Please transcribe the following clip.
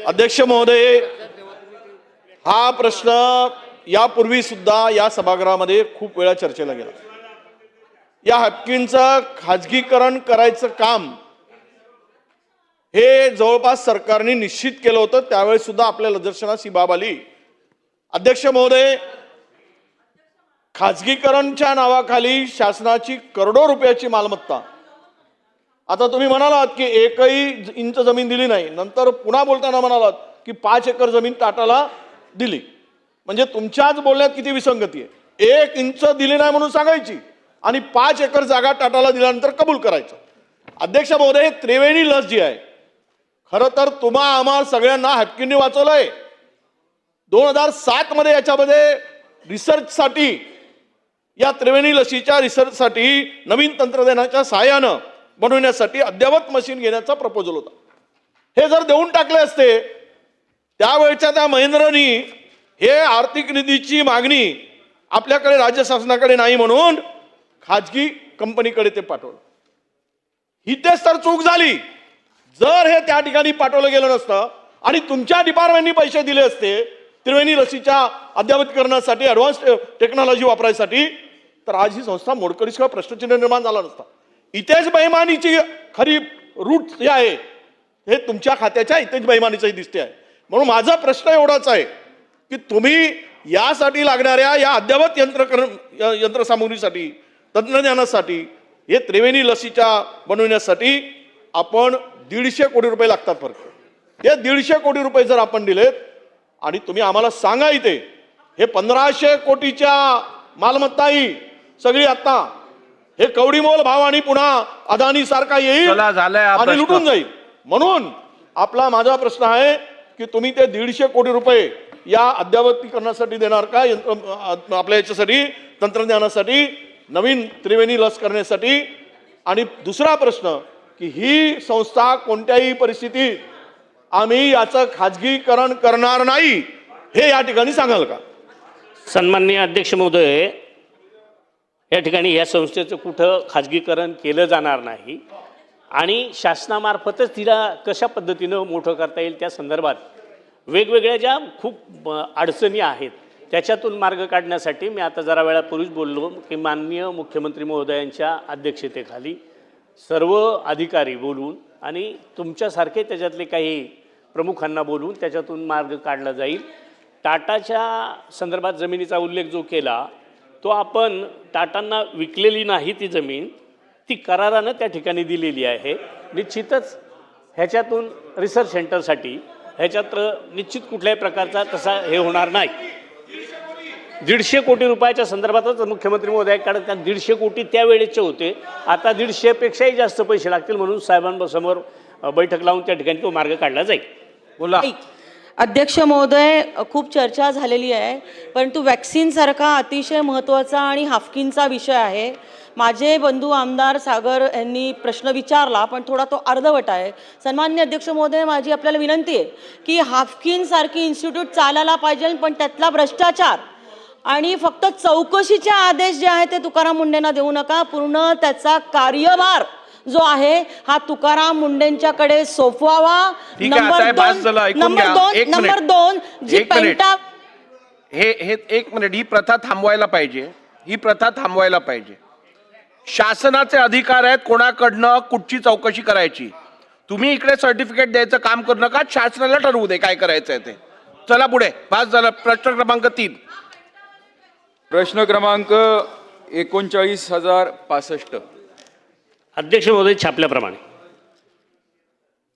अध्यक्ष महोदय, हा प्रश्न यापूर्वी सुद्धा या सभागृहामध्ये खूप वेळा चर्चेला गेला। या हाफकिनचं खाजगीकरण करायचं काम हे जवळपास सरकारने निश्चित केलं होतं। त्यावेळेस सुद्धा आपल्या निदर्शनास ही बाब आली। अध्यक्ष महोदय, खाजगीकरणच्या नावाखाली शासनाची करोडो रुपयाची मालमत्ता, आता तुम्ही म्हणालात की एकही इंच जमीन दिली नाही, नंतर पुन्हा बोलताना म्हणालात की 5 एकर जमीन टाटाला दिली, म्हणजे तुमच्याच बोलण्यात किती विसंगती आहे। 1 इंच दिली नाही म्हणून सांगायची आणि 5 एकर जागा टाटाला दिल्यानंतर कबूल करायचं। अध्यक्ष महोदय, त्रिवेणी लस जी आहे, खरं तर आम्हा सगळ्यांना हाफकिनने वाचवलंय। 2007 मध्ये याच्यामध्ये रिसर्चसाठी, या त्रिवेणी लसीच्या रिसर्चसाठी नवीन तंत्रज्ञानाच्या सहाय्यानं बनवण्यासाठी अद्ययावत मशीन घेण्याचा प्रपोजल होता। हे जर देऊन टाकले असते, त्यावेळच्या त्या महेंद्रनी हे आर्थिक निधीची मागणी आपल्याकडे राज्य शासनाकडे नाही म्हणून खाजगी कंपनीकडे ते पाठवलं। इथेच तर चूक झाली। जर हे त्या ठिकाणी पाठवलं गेलं नसतं आणि तुमच्या डिपार्टमेंटनी पैसे दिले असते त्रिवेणी लसीच्या अद्ययावतीकरणासाठी, ॲडव्हान्स टेक्नॉलॉजी वापरायसाठी, तर आज ही संस्था मोडकळीशिवाय प्रश्नचिन्ह निर्माण झाला नसता। इथेच बेईमानीची खरी रूट जे आहे हे तुमच्या खात्याच्या इथेच बेईमानीचंही दिसते आहे। म्हणून माझा प्रश्न एवढाच आहे की तुम्ही यासाठी लागणाऱ्या या अद्ययावत यंत्रसामुग्रीसाठी, तंत्रज्ञानासाठी, हे त्रिवेणी लसीच्या बनवण्यासाठी आपण 150 कोटी रुपये लागतात फक्त। हे 150 कोटी रुपये जर आपण दिलेत आणि तुम्ही आम्हाला सांगा इथे हे 1500 कोटीच्या मालमत्ताही सगळी आता हे कवडीमोल भाव आणि पुन्हा अदानी सारखा येईल आणि लुटून जाईल। म्हणून माझा प्रश्न आहे की तुम्ही ते 150 कोटी रुपये या अद्ययावतीकरणासाठी देणार का, आपल्या याच्यासाठी, तंत्रज्ञानासाठी, नवीन त्रिवेणी लस करण्यासाठी? आणि दुसरा प्रश्न की ही संस्था कोणत्याही परिस्थितीत आम्ही याचं खाजगीकरण करणार नाही, हे या ठिकाणी सांगाल का? सन्माननीय अध्यक्ष महोदय, या ठिकाणी या संस्थेचं कुठं खाजगीकरण केलं जाणार नाही आणि शासनामार्फतच तिला कशा पद्धतीनं मोठं करता येईल त्या संदर्भात वेगवेगळ्या ज्या खूप अडचणी आहेत त्याच्यातून मार्ग काढण्यासाठी मी आता जरा वेळापूर्वीच बोललो की माननीय मुख्यमंत्री महोदयांच्या अध्यक्षतेखाली सर्व अधिकारी बोलून आणि तुमच्यासारखे त्याच्यातले काही प्रमुखांना बोलून त्याच्यातून मार्ग काढला जाईल। टाटाच्या संदर्भात जमिनीचा उल्लेख जो केला तो आपण टाटांना विकलेली नाही, ती जमीन ती करारानं त्या ठिकाणी दिलेली आहे। निश्चितच ह्याच्यातून रिसर्च सेंटरसाठी ह्याच्यात निश्चित कुठल्याही प्रकारचा तसा हे होणार नाही। 150 कोटी रुपयाच्या संदर्भातच मुख्यमंत्री महोदयाकडे त्या 150 कोटी त्यावेळेचे होते, आता 150 पेक्षाही जास्त पैसे लागतील म्हणून साहेबांसमोर बैठक लावून त्या ठिकाणी तो मार्ग काढला जाईल। बोला अध्यक्ष महोदय, खूप चर्चा झालेली आहे, परंतु वॅक्सिन सारखा अतिशय महत्त्वाचा आणि हाफकिनचा विषय आहे। माझे बंधू आमदार सागर यांनी प्रश्न विचारला पण थोडा तो अर्धवट आहे। सन्माननीय अध्यक्ष महोदय, माझी आपल्याला विनंती आहे की हाफकिन सारखी इन्स्टिट्यूट चालायला पाहिजे, पण त्यातला भ्रष्टाचार आणि फक्त चौकशीचे आदेश जे आहे ते तुकाराम मुंडेंना देऊ नका। पूर्ण त्याचा कार्यभार जो आहे हा तुकाराम मुंडेंच्याकडे सोपवावा। नंबर दोन जी पेंटा हे एक मिनिट, ही प्रथा थांबवायला पाहिजे, ही प्रथा थांबवायला पाहिजे। शासनाचे अधिकार आहेत कोणाकडनं कुठची चौकशी करायची। तुम्ही इकडे सर्टिफिकेट द्यायचं काम करू नका, शासनाला ठरवू दे काय करायचं आहे ते। चला पुढे, पास झाला। प्रश्न क्रमांक 3। प्रश्न क्रमांक 39,065। अध्यक्ष महोदय छापल्याप्रमाणे